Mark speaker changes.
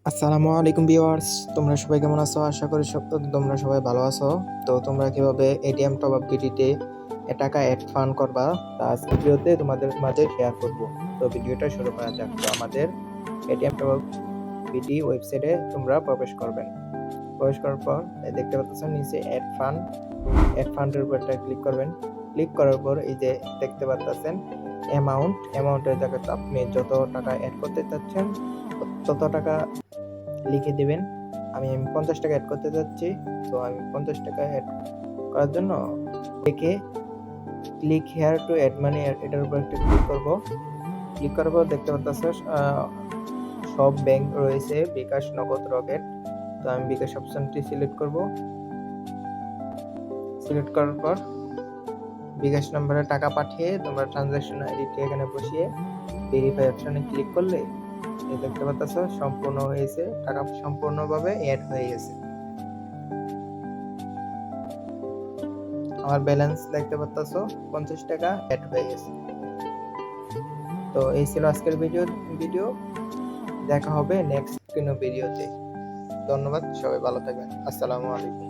Speaker 1: আসসালামু আলাইকুম ভিউয়ার্স, তোমরা সবাই কেমন আছো? আশা করি তোমরা সবাই ভালো আছো। তো তোমরা কিভাবে এটিএম টপ আপ বিটিতে টাকা অ্যাড ফান্ড করবা তা আজকে ভিডিওতে তোমাদের মাঝে শেয়ার করব। তো ভিডিওটা শুরু করা যাক। তো আমাদের এটিএম টপ আপ বিটি ওয়েবসাইটে তোমরা প্রবেশ করবেন। প্রবেশ করার পর দেখতে পাচ্ছ নিচে অ্যাড ফান্ডের উপর একটা ক্লিক করবেন। ক্লিক করার পর এই যে দেখতে পাচ্ছেন অ্যামাউন্টের জায়গাতে আপনি যত টাকা অ্যাড করতে চাচ্ছেন তত টাকা লিখে দিবেন। আমি 50 টাকা অ্যাড করতে যাচ্ছি, তো আমি 50 টাকা অ্যাড করার জন্য লিখে click here to add money এটার উপর একটা ক্লিক করব। ক্লিক করার পর দেখতে পাচ্ছ সব ব্যাংক রয়েছে, বিকাশ, নগদ, রকেট। তো আমি বিকাশ অপশনটি সিলেক্ট করব। সিলেক্ট করার পর বিকাশ নম্বরে টাকা পাঠিয়ে তোমরা ট্রানজাকশন আইডিটি এখানে বসিয়ে ভেরিফাই অপশনে ক্লিক করলে দেখতে পাচ্ছ সম্পূর্ণ হয়েছে, টাকা সম্পূর্ণভাবে অ্যাড হয়ে গেছে। আমার ব্যালেন্স দেখতে পাচ্ছ 50 টাকা অ্যাড হয়ে গেছে। তো এই ছিল আজকের ভিডিও। দেখা হবে নেক্সট কোনো ভিডিওতে। ধন্যবাদ, সবাই ভালো থাকবেন। আসসালামু আলাইকুম।